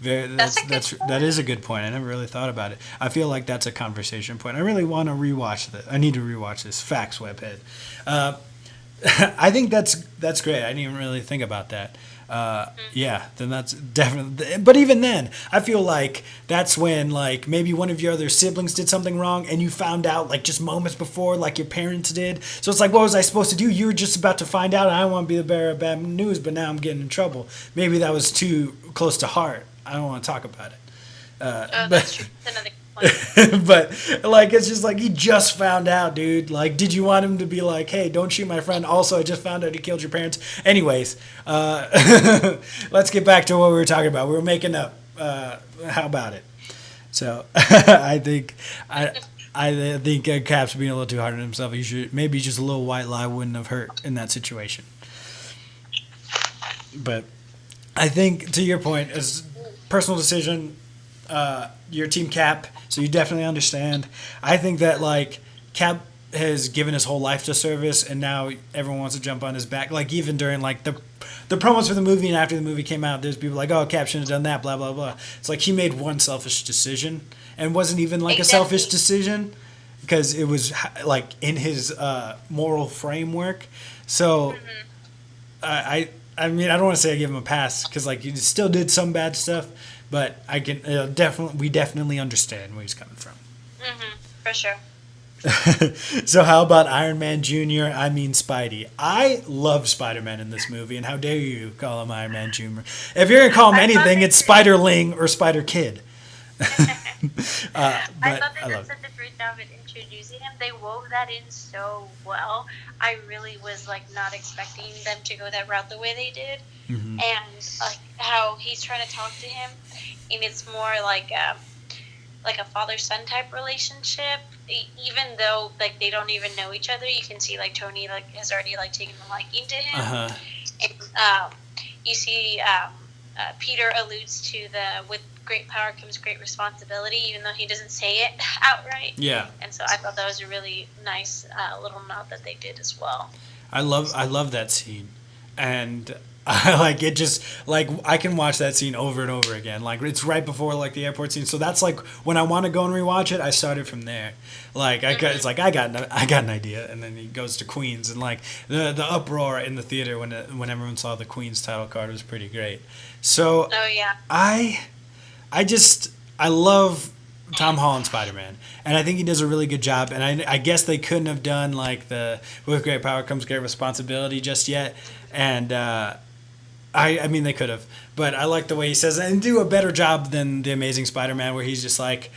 That is a good point. I never really thought about it. I feel like that's a conversation point. I really want to rewatch this. I need to rewatch this. Facts, Webhead. I think that's great. I didn't even really think about that. Yeah, then that's definitely. But even then, I feel like that's when like maybe one of your other siblings did something wrong, and you found out like just moments before, like your parents did. So it's like, what was I supposed to do? You were just about to find out, and I don't want to be the bearer of bad news, but now I'm getting in trouble. Maybe that was too close to heart. I don't want to talk about it. That's true. That's another point. But like, it's just like he just found out, dude. Like, did you want him to be like, hey, don't shoot my friend? Also, I just found out he killed your parents. Anyways, let's get back to what we were talking about. We were making up. How about it? So I think Cap's being a little too hard on himself. He should maybe just a little white lie wouldn't have hurt in that situation. But I think to your point, as personal decision, you're Team Cap, so you definitely understand. I think that like Cap has given his whole life to service, and now everyone wants to jump on his back. Like even during like the promos for the movie and after the movie came out, there's people like, oh, Cap shouldn't have done that, blah blah blah. It's like he made one selfish decision, and wasn't even like a selfish decision, because it was like in his moral framework. So I mean, I don't want to say I give him a pass, because like he still did some bad stuff, but I can we definitely understand where he's coming from. For sure. So how about Iron Man Jr.? I mean Spidey. I love Spider-Man in this movie, and how dare you call him Iron Man Jr.? If you're gonna call him anything, it's Spiderling or Spider Kid. I thought they did such a great job at introducing him. They wove that in so well. I really was like not expecting them to go that route the way they did, and like how he's trying to talk to him, and it's more like a father-son type relationship. Even though like they don't even know each other, you can see like Tony like has already like taken a liking to him. And you see Peter alludes to the with great power comes great responsibility, even though he doesn't say it outright. Yeah. And so I thought that was a really nice little nod that they did as well. I love that scene, and I like it. Just like I can watch that scene over and over again. Like it's right before like the airport scene, so that's like when I want to go and rewatch it. I started from there. Like it's like I got an idea, and then he goes to Queens, and like the uproar in the theater when everyone saw the Queens title card was pretty great. So I love Tom Holland Spider-Man, and I think he does a really good job. And I guess they couldn't have done like the with great power comes great responsibility just yet, and I mean they could have, but I like the way he says it, and do a better job than the Amazing Spider-Man, where he's just like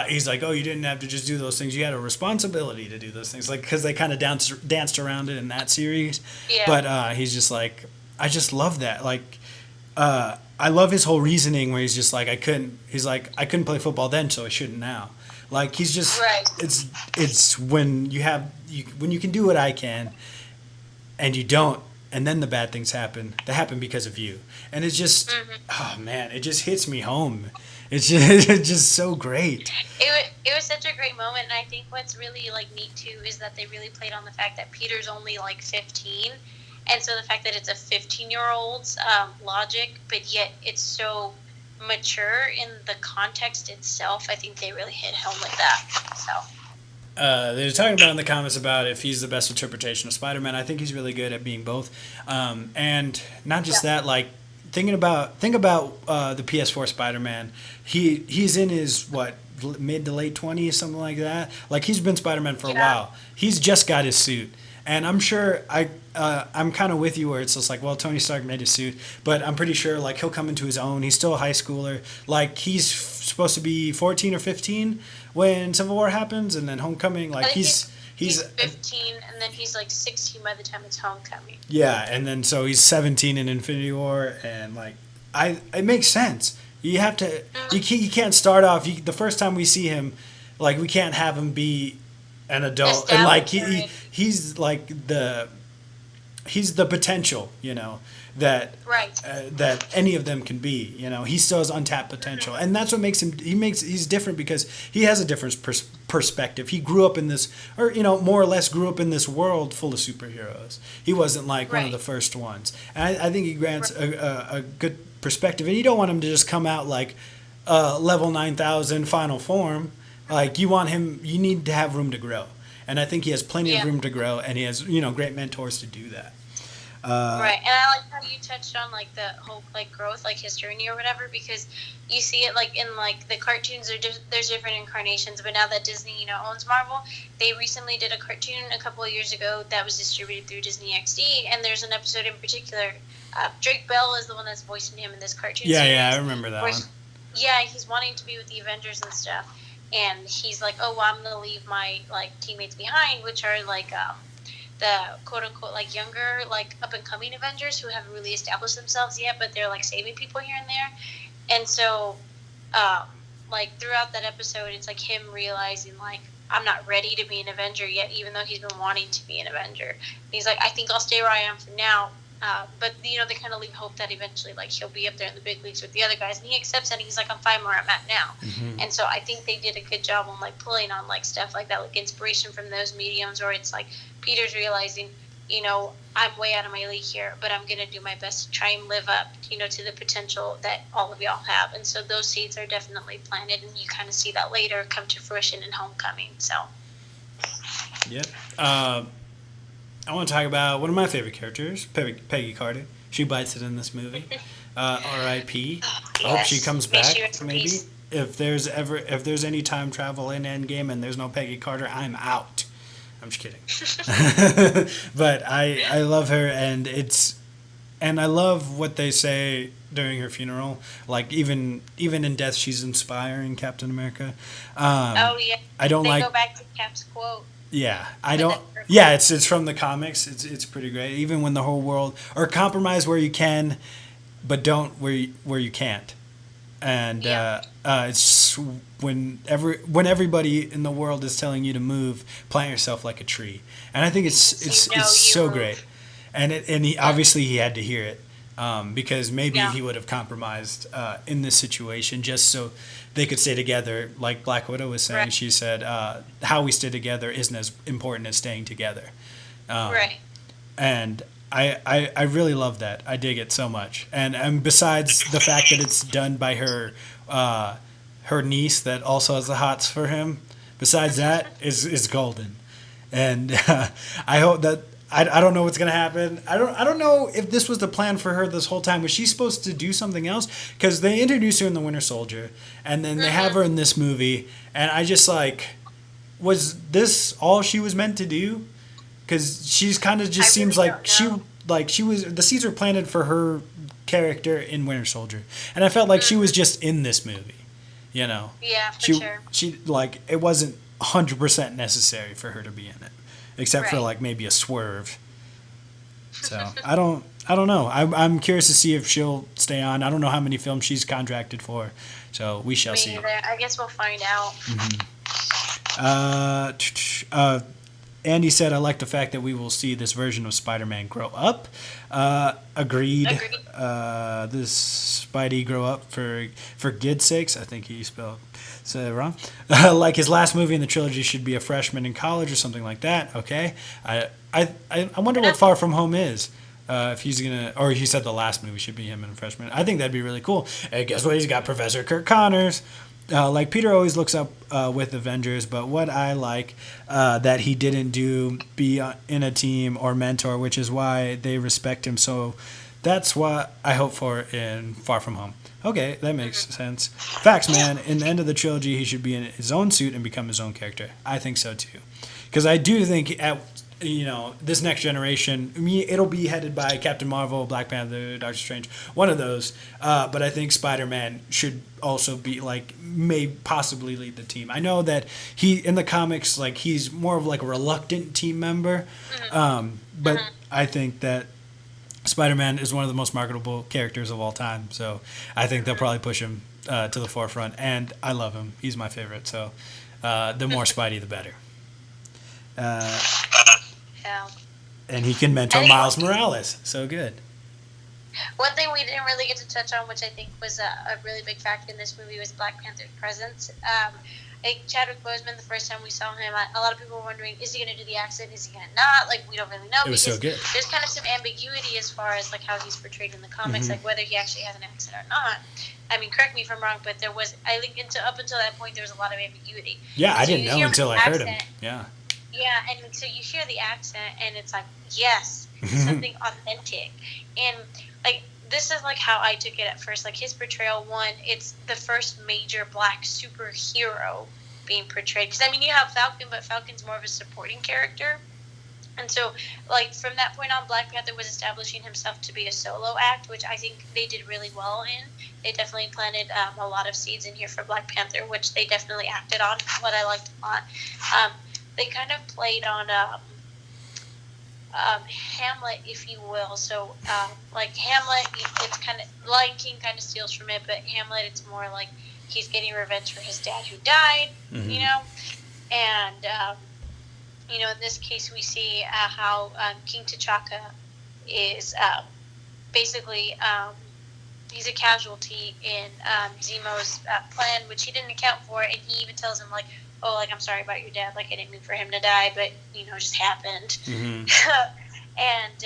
he's like, oh, you didn't have to just do those things, you had a responsibility to do those things, like because they kind of danced around it in that series. But he's just like, I just love that, like I love his whole reasoning where he's just like, I couldn't play football then, so I shouldn't now. Like he's just it's when you can do what I can, and you don't, and then the bad things happen. They happen because of you, and it's just oh man, it just hits me home. It's just so great. It was such a great moment, and I think what's really like neat too is that they really played on the fact that Peter's only like 15. And so the fact that it's a 15-year-old's logic, but yet it's so mature in the context itself, I think they really hit home with that. So they're talking about in the comments about if he's the best interpretation of Spider-Man. I think he's really good at being both, and not just that. Like think about the PS4 Spider-Man. He's in his mid to late 20s, something like that. Like he's been Spider-Man for a while. He's just got his suit. And I'm sure I'm kind of with you where it's just like, well, Tony Stark made his suit, but I'm pretty sure like he'll come into his own. He's still a high schooler. Like he's supposed to be 14 or 15 when Civil War happens, and then Homecoming. Like he's 15, and then he's like 16 by the time it's Homecoming. Yeah, and then so he's 17 in Infinity War, and like it makes sense. You have to you can't start off the first time we see him, like we can't have him be an adult, and like he's like he's the potential, that that any of them can be. He still has untapped potential, and that's what makes him. He's different because he has a different perspective. He grew up in this, or more or less grew up in this world full of superheroes. He wasn't like one of the first ones, and I think he grants a good perspective. And you don't want him to just come out like level 9,000 final form. Like you want him, you need to have room to grow, and I think he has plenty of room to grow, and he has great mentors to do that. Right, and I like how you touched on like the whole like growth, like his journey or whatever, because you see it like in like the cartoons. There's different incarnations, but now that Disney owns Marvel, they recently did a cartoon a couple of years ago that was distributed through Disney XD, and there's an episode in particular. Drake Bell is the one that's voicing him in this cartoon. Yeah, I remember that one. Yeah, he's wanting to be with the Avengers and stuff. And he's like, oh, well, I'm going to leave my, like, teammates behind, which are, like, the quote-unquote, like, younger, like, up-and-coming Avengers who haven't really established themselves yet, but they're, like, saving people here and there. And so, like, throughout that episode, it's, like, him realizing, like, I'm not ready to be an Avenger yet, even though he's been wanting to be an Avenger. And he's like, I think I'll stay where I am for now, But they kind of leave hope that eventually, like, he'll be up there in the big leagues with the other guys, and he accepts that. He's like, I'm fine where I'm at now. And so I think they did a good job on like pulling on like stuff like that, like inspiration from those mediums, or it's like Peter's realizing, I'm way out of my league here, but I'm gonna do my best to try and live up, to the potential that all of y'all have. And so those seeds are definitely planted, and you kind of see that later come to fruition in Homecoming. So. Yep. I want to talk about one of my favorite characters, Peggy Carter. She bites it in this movie. R.I.P. I hope she comes back. Maybe if there's any time travel in Endgame and there's no Peggy Carter, I'm out. I'm just kidding. But I love her, and I love what they say during her funeral. Like even in death, she's inspiring Captain America. Oh yeah. I don't They go back to Cap's quote. Yeah, I don't. Yeah, it's from the comics. It's pretty great. Even when the whole world, or compromise where you can, but don't where you can't. And it's when everybody in the world is telling you to move, plant yourself like a tree. And I think it's so great. And he obviously had to hear it, because maybe he would have compromised in this situation just so they could stay together. Like Black Widow was saying, she said, how we stay together isn't as important as staying together. Right. And I really love that. I dig it so much. And besides the fact that it's done by her niece that also has the hots for him, besides that, is golden. And I hope that I don't know what's gonna happen. I don't know if this was the plan for her this whole time. Was she supposed to do something else? Because they introduced her in the Winter Soldier, and then they have her in this movie, and I just was this all she was meant to do? Because she's kind of just seems like she was, the seeds were planted for her character in Winter Soldier, and I felt like she was just in this movie. Yeah, for sure. She it wasn't 100% necessary for her to be in it. Except for maybe a swerve. So I don't know. I'm curious to see if she'll stay on. I don't know how many films she's contracted for, so we shall see. I guess we'll find out. Andy said, "I like the fact that we will see this version of Spider-Man grow up." Agreed. This Spidey grow up for good sakes. I think he said it wrong. Like his last movie in the trilogy should be a freshman in college or something like that. Okay. I wonder what Far From Home is. If he's gonna, or he said the last movie should be him and a freshman. I think that'd be really cool. And guess what? He's got Professor Kirk Connors. Like Peter always looks up with Avengers, but what I like that he didn't be in a team or mentor, which is why they respect him. So that's what I hope for in Far From Home. Okay, that makes sense. Facts, man. In the end of the trilogy, he should be in his own suit and become his own character. I think so too, because I do think this next generation, it'll be headed by Captain Marvel, Black Panther, Doctor Strange, one of those. But I think Spider-Man should also be may possibly lead the team. I know that in the comics, he's more of a reluctant team member, but I think that Spider-Man is one of the most marketable characters of all time, so I think they'll probably push him to the forefront, and I love him. He's my favorite, so the more Spidey, the better. And he can mentor Miles Morales, so good. One thing we didn't really get to touch on, which I think was a really big factor in this movie, was Black Panther's presence. Chadwick Boseman, the first time we saw him, a lot of people were wondering, is he going to do the accent? Is he going to not? We don't really know. It was so good. There's kind of some ambiguity as far as how he's portrayed in the comics, whether he actually has an accent or not. I mean, correct me if I'm wrong, but there was, I think up until that point, there was a lot of ambiguity. Yeah, I didn't know until I heard him. Yeah. Yeah, and so you hear the accent, and it's yes, something authentic. And this is how I took it at first. His portrayal, one, it's the first major black superhero being portrayed. Because you have Falcon, but Falcon's more of a supporting character. And so, from that point on, Black Panther was establishing himself to be a solo act, which I think they did really well in. They definitely planted a lot of seeds in here for Black Panther, which they definitely acted on, what I liked a lot. They kind of played on Hamlet, if you will. So, Hamlet, it's kind of, Lion King kind of steals from it, but Hamlet, it's more he's getting revenge for his dad who died, And, in this case, we see how King T'Chaka is basically he's a casualty in Zemo's plan, which he didn't account for, and he even tells him like, "Oh, like I'm sorry about your dad. Like I didn't mean for him to die, but it just happened." Mm-hmm. And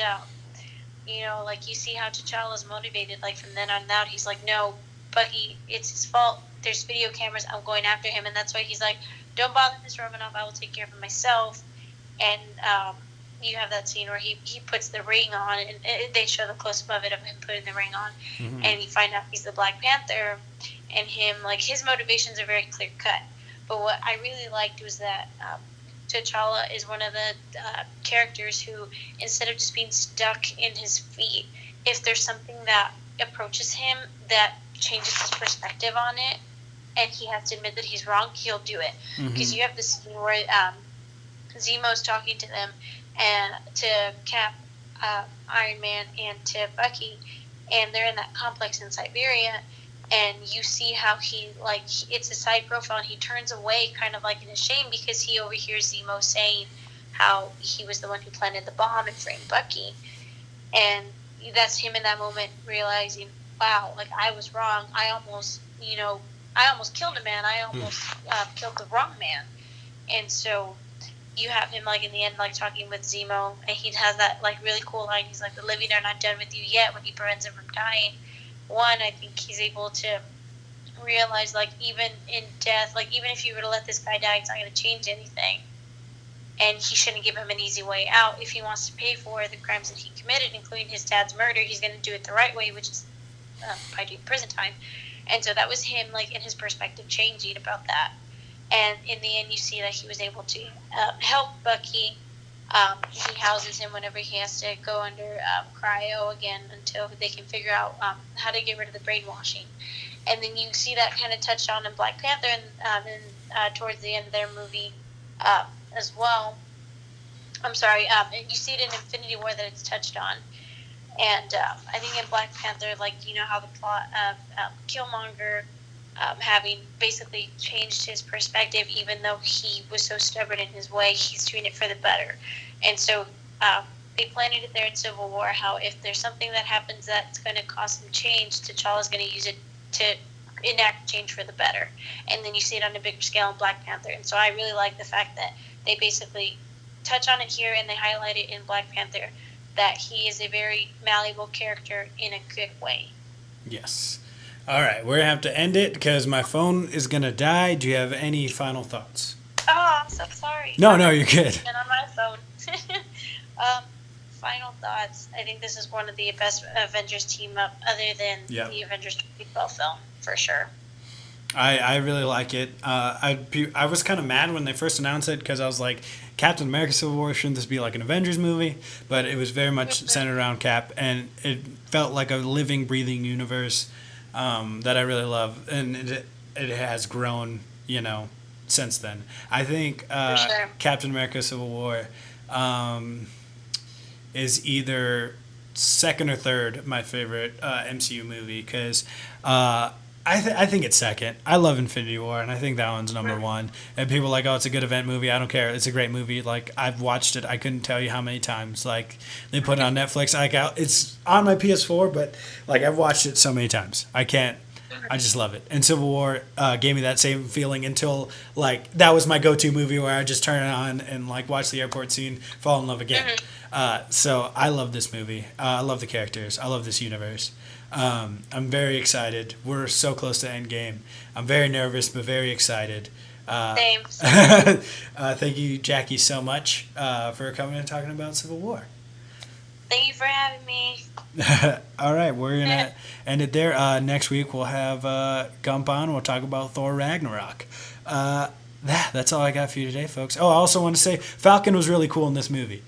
like you see how T'Challa's motivated. Like from then on out, he's like, "No, Bucky, it's his fault. There's video cameras. I'm going after him," and that's why he's like, "Don't bother Mr. Romanoff. I will take care of him myself." And you have that scene where he puts the ring on, and they show the close-up of it of him putting the ring on, Mm-hmm. and you find out he's the Black Panther, and him, like, his motivations are very clear-cut. But what I really liked was that T'Challa is one of the characters who, instead of just being stuck in his feet, if there's something that approaches him that changes his perspective on it, and he has to admit that he's wrong, he'll do it. Because you have this scene where Zemo's talking to them, and to Cap, Iron Man, and to Bucky, and they're in that complex in Siberia, and you see how he, like, it's a side profile, and he turns away kind of like in shame because he overhears Zemo saying how he was the one who planted the bomb and framed Bucky. And that's him in that moment realizing, wow, like, I was wrong. I almost killed a man. I almost killed the wrong man. And so you have him, like, in the end, like, talking with Zemo, and he has that, like, really cool line. He's like, "The living are not done with you yet," when he prevents him from dying. One, I think he's able to realize, like, even in death, like, even if you were to let this guy die, it's not going to change anything. And he shouldn't give him an easy way out. If he wants to pay for the crimes that he committed, including his dad's murder, he's going to do it the right way, which is by doing prison time. And so that was him, like, in his perspective, changing about that. And in the end, you see that he was able to help Bucky. He houses him whenever he has to go under cryo again until they can figure out how to get rid of the brainwashing. And then you see that kind of touched on in Black Panther, and towards the end of their movie as well. I'm sorry, you see it in Infinity War that it's touched on. And I think in Black Panther, like, how the plot of Killmonger having basically changed his perspective, even though he was so stubborn in his way, he's doing it for the better. And so they planted it there in Civil War, how if there's something that happens that's going to cause some change, T'Challa's going to use it to enact change for the better. And then you see it on a bigger scale in Black Panther. And so I really like the fact that they basically touch on it here, and they highlight it in Black Panther, that he is a very malleable character in a good way. Yes. All right, we're going to have to end it because my phone is going to die. Do you have any final thoughts? Oh, I'm so sorry. No, you're good. And on my phone. Final thoughts. I think this is one of the best Avengers team up other than the Avengers 2012 film, for sure. I really like it. I was kind of mad when they first announced it because I was like, Captain America Civil War, shouldn't this be like an Avengers movie? But it was very much centered around Cap, and it felt like a living, breathing universe that I really love, and it has grown, since then. I think Captain America Civil War is either second or third my favorite MCU movie, because I think it's second. I love Infinity War, and I think that one's number one. And people are like, oh, it's a good event movie. I don't care. It's a great movie. Like, I've watched it. I couldn't tell you how many times. Like, they put it on Netflix. It's on my PS4, but, like, I've watched it so many times. I just love it. And Civil War gave me that same feeling until, like, that was my go-to movie where I just turn it on and, like, watch the airport scene, fall in love again. So I love this movie. I love the characters. I love this universe. I'm very excited. We're so close to Endgame. I'm very nervous, but very excited. Same. Thank you, Jackie, so much for coming and talking about Civil War. Thank you for having me. All right, we're going to end it there. Next week, we'll have Gump on. We'll talk about Thor Ragnarok. That's all I got for you today, folks. Oh, I also want to say Falcon was really cool in this movie.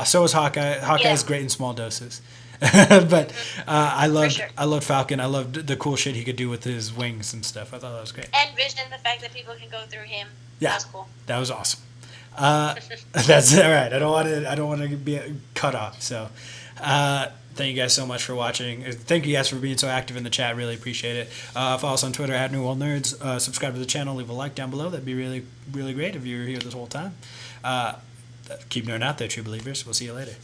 So was Hawkeye. Hawkeye's great in small doses. But I loved Falcon. I loved the cool shit he could do with his wings and stuff. I thought that was great. And Vision, the fact that people can go through him. Yeah, that was cool. That was awesome. That's all right. I don't want to be cut off. So, thank you guys so much for watching. Thank you guys for being so active in the chat. Really appreciate it. Follow us on Twitter at NewWorldNerds. Subscribe to the channel. Leave a like down below. That'd be really, really great if you were here this whole time. Keep nerding out there, true believers. We'll see you later.